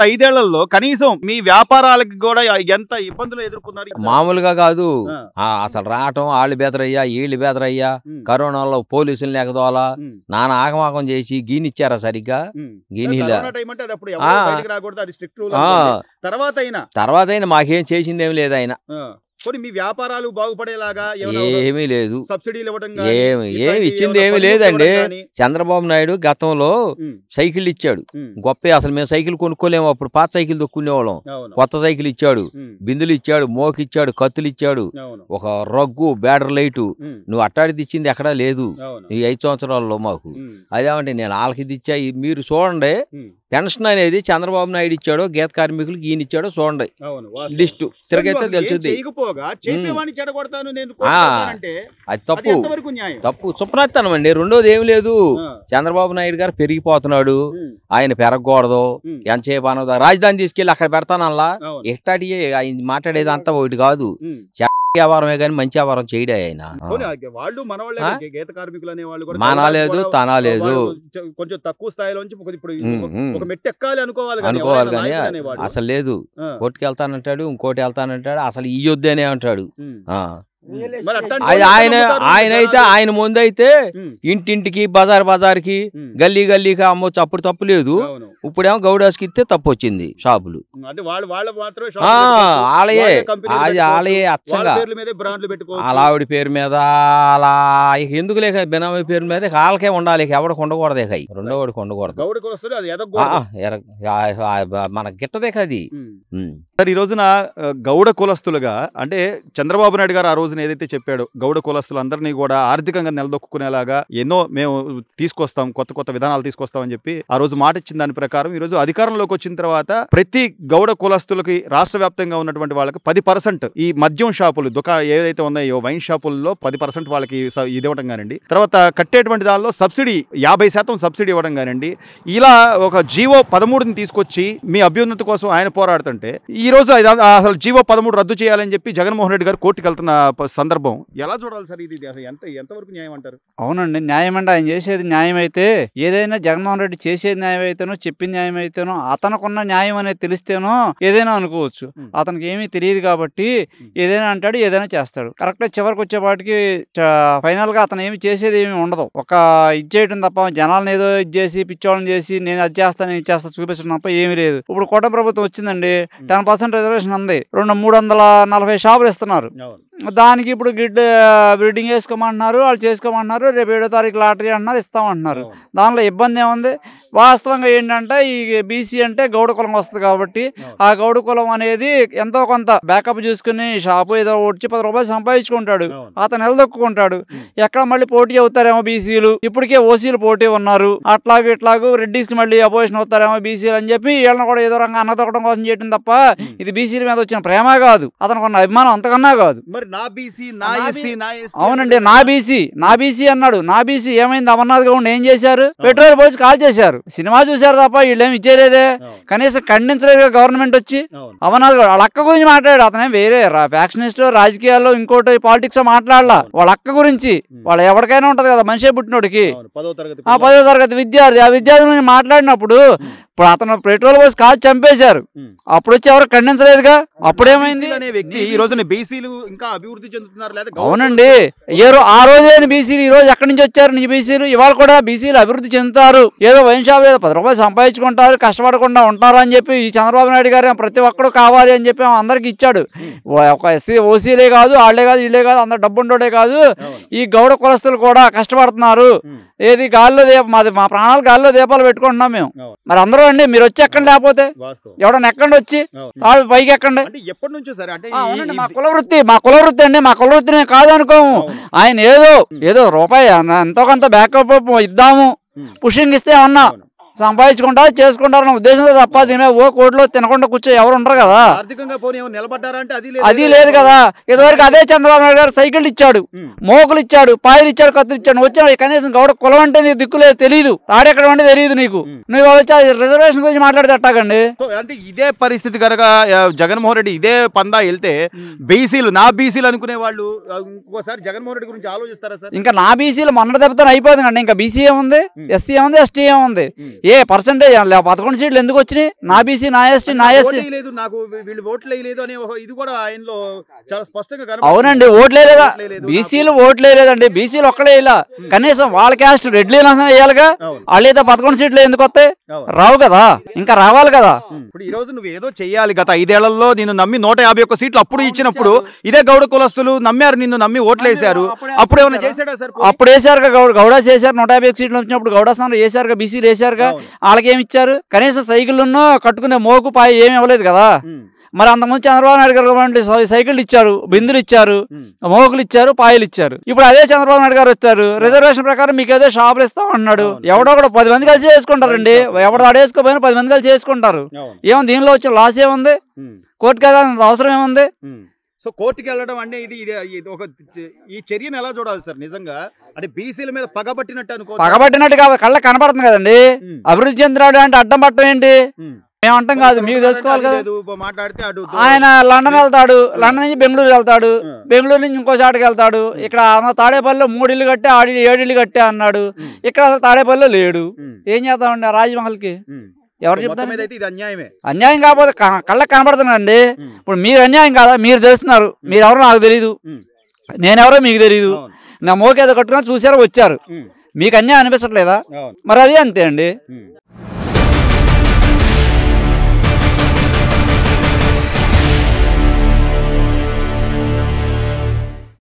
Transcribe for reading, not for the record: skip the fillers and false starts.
5 ఏళ్లలో కనీసం మీ వ్యాపారాలకు కూడా ఎంత ఇబ్బందులు ఎదుర్కొన్నారు? మామూలుగా కాదు, అసలు రావటం వాళ్ళు బెదరయ్యా వీళ్ళు బెదరయ్యా, కరోనాలో పోలీసులు ఎగదోలా నానా ఆగమాగం చేసి గీనిచ్చారా సరిగ్గా? గీనిలా తర్వాత అయినా మాకేం చేసిందేమి లేదు ఆయన. మీ వ్యాపారాలు బాగుపడేలాగా ఏమీ లేదు, సబ్సిడీలు ఇవ్వడం ఏమి ఇచ్చింది ఏమీ లేదండి. చంద్రబాబు నాయుడు గతంలో సైకిల్ ఇచ్చాడు గొప్ప. అసలు మేము సైకిల్ కొనుక్కోలేము, అప్పుడు పాత సైకిల్ తొక్కునేవాళ్ళం. కొత్త సైకిల్ ఇచ్చాడు, బిందులు ఇచ్చాడు, మోకిచ్చాడు, కత్తులు ఇచ్చాడు, ఒక రగ్గు, బ్యాటర్ లైటు. నువ్వు అట్టాడిది ఇచ్చింది ఎక్కడా లేదు ఈ 5 సంవత్సరాల్లో మాకు. అదేమంటే నేను వాళ్ళకి ఇది ఇచ్చా. మీరు చూడండి, పెన్షన్ అనేది చంద్రబాబు నాయుడు ఇచ్చాడో గీత కార్మికులకు ఈయన ఇచ్చాడో చూడండి లిస్టు తిరగైతే తెలుస్తుంది. అది తప్పు సుప్రత్తనం అండి. రెండోది ఏమి లేదు, చంద్రబాబు నాయుడు గారు పెరిగిపోతున్నాడు, ఆయన పెరగకూడదు. ఎంతసేపు అనదు రాజధాని తీసుకెళ్లి అక్కడ పెడతానల్లా ఎట్టాటి ఆయన మాట్లాడేది అంతా ఒకటి కాదు. వ్యాపారమే కానీ మంచి వ్యాపారం చేయడే ఆయన. మానాలేదు తనాలేదు, కొంచెం తక్కువ స్థాయిలో అనుకోవాలి కానీ అసలు లేదు. కోర్టుకి వెళ్తానంటాడు, ఇంకోటి వెళ్తానంటాడు, అసలు ఈ యొద్దనే అంటాడు. ఆయన ముందు అయితే ఇంటింటికి బజార్కి గల్లీ గల్లీకి అమ్మొచ్చు, అప్పుడు తప్పు లేదు. ఇప్పుడేమో గౌడాస్కి ఇస్తే తప్పు వచ్చింది. షాపులు ఆలయే, అది ఆలయే అచ్చంగా ఆవిడ పేరు మీద అలా ఎందుకు లేక బినామీ పేరు మీద వాళ్ళకే ఉండాలి, ఎవడికి ఉండకూడదే. రెండో వాడికి ఉండకూడదు, మన గిట్టదే కది. ఈ రోజున గౌడ కులస్తులుగా అంటే చంద్రబాబు నాయుడు గారు ఆ రోజున ఏదైతే చెప్పాడో గౌడ కులస్తులందరినీ కూడా ఆర్థికంగా నిలదొక్కునేలాగా ఎన్నో మేము తీసుకొస్తాం, కొత్త కొత్త విధానాలు తీసుకొస్తామని చెప్పి ఆ రోజు మాట ఇచ్చిన దాని ప్రకారం ఈ రోజు అధికారంలోకి వచ్చిన తర్వాత ప్రతి గౌడ కులస్తులకి రాష్ట్ర వ్యాప్తంగా ఉన్నటువంటి వాళ్ళకి 10% ఈ మద్యం షాపులు ఏదైతే ఉన్నాయో వైన్ షాపుల్లో 10% వాళ్ళకి ఇది ఇవ్వడం కానివ్వండి, తర్వాత కట్టేటువంటి దానిలో సబ్సిడీ 50% సబ్సిడీ ఇవ్వడం కానివ్వండి, ఇలా ఒక జీవో 13ని తీసుకొచ్చి మీ అభ్యున్నతి కోసం ఆయన పోరాడుతుంటే ఈ రోజు అసలు జీవో 13 రద్దు చేయాలని చెప్పి జగన్మోహన్ రెడ్డి గారు కోర్టుకు వెళ్తున్న సందర్భం ఎలా చూడాలి సార్? ఇది ఎంతవరకు న్యాయం అంటారు? అవునండి, న్యాయం అంటే ఆయన చేసేది న్యాయం అయితే, ఏదైనా జగన్మోహన్ రెడ్డి చేసేది న్యాయం అయితేనో చెప్పిన న్యాయం అయితేనో అతనుకున్న న్యాయం అనేది తెలిస్తేనో ఏదైనా అనుకోవచ్చు. అతనికి ఏమీ తెలియదు కాబట్టి ఏదైనా అంటాడు, ఏదైనా చేస్తాడు. కరెక్ట్గా చివరికి వచ్చేపాటికి ఫైనల్ గా అతను ఏమి చేసేది ఏమి ఉండదు. ఒక ఇది చేయడం తప్ప జనాలను ఏదో ఇది చేసి పిచ్చోళ్ళని చేసి నేను అది చేస్తాను ఇది చేస్తా చూపించడం తప్ప ఏమీ లేదు. ఇప్పుడు కోట ప్రభుత్వం వచ్చిందండి, 10% రిజర్వేషన్ ఉంది, 340 షాపులు ఇస్తున్నారు. దానికి ఇప్పుడు బ్రీడింగ్ వేసుకోమంటున్నారు, వాళ్ళు చేసుకోమంటున్నారు, రేపు 7వ తారీఖు లాటరీ అంటున్నారు, ఇస్తామంటున్నారు. దానిలో ఇబ్బంది ఏముంది? వాస్తవంగా ఏంటంటే ఈ బీసీ అంటే గౌడ కులం వస్తుంది కాబట్టి ఆ గౌడ కులం అనేది ఎంతో కొంత బ్యాకప్ చూసుకుని షాపు ఏదో వచ్చి 10 రూపాయలు సంపాదించుకుంటాడు, అతను నిలదొక్కుంటాడు. ఎక్కడ మళ్ళీ పోటీ అవుతారేమో బీసీలు, ఇప్పటికే ఓసీలు పోటీ ఉన్నారు, ఇట్లాగూ రెడ్డిస్కి మళ్ళీ అపోజిషన్ అవుతారేమో బీసీలు అని చెప్పి వీళ్ళని కూడా ఏదో రంగా అన్నదొక్కడం కోసం చేయడం తప్ప ఇది బీసీల మీద వచ్చిన ప్రేమ కాదు, అతనికి ఉన్న అభిమానం అంతకన్నా కాదు. అవునండి, నా బీసీ అన్నాడు. నా బీసీ ఏమైంది? అమర్నాథ్ గౌడ్ ఏం చేశారు? పెట్రోల్ పోసి కాల్ చేశారు. సినిమా చూశారు తప్ప వీళ్ళేమి ఇచ్చేలేదే, కనీసం ఖండించలేదు గవర్నమెంట్ వచ్చి. అమర్నాథ్ గౌడ్ వాళ్ళ అక్క గురించి మాట్లాడాడు. అతనే వేరే ఫ్యాక్షనిస్ట్ రాజకీయాల్లో ఇంకోటి పాలిటిక్స్ మాట్లాడలా, వాళ్ళ అక్క గురించి. వాళ్ళ ఎవరికైనా ఉంటది కదా మనిషి పుట్టినోడికి, 10వ తరగతి విద్యార్థి, ఆ విద్యార్థి గురించి మాట్లాడినప్పుడు ఇప్పుడు అతను పెట్రోల్ పోసి కాల్ చంపేశారు, అప్పుడు వచ్చి ఎవరు ఖండించలేదుగా. అప్పుడేమైంది? ఈ రోజున బీసీలు ఇంకా అభివృద్ధి చెందుతున్నారు. అవునండి, ఆ రోజే బీసీలు ఈ రోజు ఎక్కడి నుంచి వచ్చారు నీ బీసీలు? ఇవాళ కూడా బీసీలు అభివృద్ధి చెందుతారు, ఏదో వైన్ షాప్ ఏదో 10 రూపాయలు సంపాదించుకుంటారు, కష్టపడకుండా ఉంటారు అని చెప్పి ఈ చంద్రబాబు నాయుడు గారు ప్రతి ఒక్కరు కావాలి అని చెప్పి అందరికి ఇచ్చాడు. ఒక ఎస్సీ ఓసీలే కాదు, వాళ్ళే కాదు, వీళ్ళే కాదు, అందరు డబ్బుండోడే కాదు, ఈ గౌడ కులస్తులు కూడా కష్టపడుతున్నారు. ఏది గాల్లో మా ప్రాణాలు గాల్లో దీపాలు పెట్టుకుంటున్నాం మేము. మరి అందరూ అండి మీరు వచ్చి ఎక్కండి, లేకపోతే ఎవడన్నా ఎక్కండి, వచ్చి పైకి ఎక్కండి. మా కుల వృత్తి అండి, మా కుల వృత్తిని కాదనుకోము. ఆయన ఏదో రూపాయి ఎంతో కొంత బ్యాకప్ ఇద్దాము, పుషింగ్ ఇస్తే ఏమన్నా సంపాదించుకుంటారు చేసుకుంటారన్న ఉద్దేశంతో తప్ప దీని కోర్టులో తినకుండా కూర్చో ఎవరు ఉండరు కదా. అది లేదు కదా. ఇదివరకు అదే చంద్రబాబు నాయుడు గారు సైకిల్ ఇచ్చాడు, మోకులు ఇచ్చాడు, పాయలు ఇచ్చాడు, కత్తులు ఇచ్చాడు. వచ్చిన కనీసం గౌడ కులం అంటే నీకు దిక్కు లేదు, తెలియదు, తాడెక్కడ అంటే తెలియదు నీకు. నువ్వు వచ్చి రిజర్వేషన్ గురించి మాట్లాడితే అట్టాగండి. అంటే ఇదే పరిస్థితి కనుక జగన్మోహన్ రెడ్డి ఇదే పందా వెళ్తే బీసీలు నా బీసీలు అనుకునే వాళ్ళు ఇంకోసారి జగన్మోహన్ రెడ్డి గురించి ఆలోచిస్తారా సార్? ఇంకా నా బీసీలు మొన్నటి దెబ్బతో అయిపోతుంది అండి. ఇంకా బీసీ ఏముంది, ఎస్సీ ఏముంది, ఎస్టీ ఏముంది? ఏ పర్సెంటేజ్ 11 సీట్లు ఎందుకు వచ్చినాయి? నా బీసీ, నా ఎస్టీ, నా ఎస్సీ. నాకు వీళ్ళు ఓట్లు వేయలేదు అనే ఇది కూడా ఆయనలో చాలా స్పష్టంగా. అవునండి, ఓట్లే లేదా? బీసీలు ఓట్లే లేదండి. బీసీలు ఒక్కడే ఇలా కనీసం వాళ్ళ క్యాస్ట్ రెడ్లీ వేయాలిగా. వాళ్ళైతే 11 సీట్లు ఎందుకు వస్తాయి? రావు కదా, ఇంకా రావాలి కదా. ఇప్పుడు ఈ రోజు నువ్వు ఏదో చెయ్యాలి. గత 5 ఏళ్లలో నిన్ను నమ్మి 151 సీట్లు అప్పుడు ఇచ్చినప్పుడు ఇదే గౌడ కులస్తులు నమ్మారు, నిన్ను నమ్మి ఓట్లు వేశారు. అప్పుడు ఏమైనా చేశాడా సార్? అప్పుడు వేసారుగా, గౌడ చేశారు. 151 సీట్లు వచ్చినప్పుడు గౌడ స్థానంలో వేసారుగా, బీసీలు వేసారుగా. వాళ్ళకి ఏమి ఇచ్చారు? కనీసం సైకిళ్ళను కట్టుకునే మోకు పాయి ఏమి ఇవ్వలేదు కదా. మరి అంతకుముందు చంద్రబాబు నాయుడు గారు సైకిళ్ళు ఇచ్చారు, బిందులు ఇచ్చారు, మోకులు ఇచ్చారు, పాయలు ఇచ్చారు. ఇప్పుడు అదే చంద్రబాబు నాయుడు గారు వచ్చారు, రిజర్వేషన్ ప్రకారం మీకు ఏదో షాపులు ఇస్తాం అన్నాడు. ఎవడో కూడా 10 మంది కలిసి చేసుకుంటారండి. ఎవడు ఆడేసుకోపోయినా 10 మంది కలిసి చేసుకుంటారు. ఏమో దీనిలో వచ్చిన లాస్ ఏముంది? కోర్టుకి వెళ్ళాల్సిన అవసరం ఏముంది? సో కోర్టుకి వెళ్ళడం అంటే ఇది ఒక ఈ చర్యను ఎలా చూడాలి సార్? నిజంగా అంటే బీసీల మీద పగబట్టినట్టు అనుకో. పగబట్టినట్టు కాదు, కళ్ళకి కనపడుతుంది కదండి. అభివృద్ధి చెందినాడు అంటే అడ్డం పట్టడం ఏంటి? మేము అంటాం కాదు, మీకు తెలుసుకోవాలి కదా. ఆయన లండన్ వెళ్తాడు, లండన్ నుంచి బెంగళూరు వెళ్తాడు, బెంగళూరు నుంచి ఇంకో చాటుకి వెళ్తాడు. ఇక్కడ తాడేపల్లిలో 3 ఇళ్ళు కట్టే 7 ఇళ్ళు కట్టే అన్నాడు. ఇక్కడ అసలు తాడేపల్లిలో లేడు. ఏం చేస్తామండి ఆ రాజమహల్కి? ఎవరు చెప్తారు? అన్యాయం కాకపోతే కళ్ళకి కనపడుతున్నాండి. ఇప్పుడు మీరు అన్యాయం కాదా? మీరు తెలుస్తున్నారు. మీరెవరో నాకు తెలీదు, నేనెవరో మీకు తెలీదు. నా మోకేదో కట్టుకుని చూసారో వచ్చారు. మీకు అన్యాయం అనిపించట్లేదా? మరి అది అంతే అండి.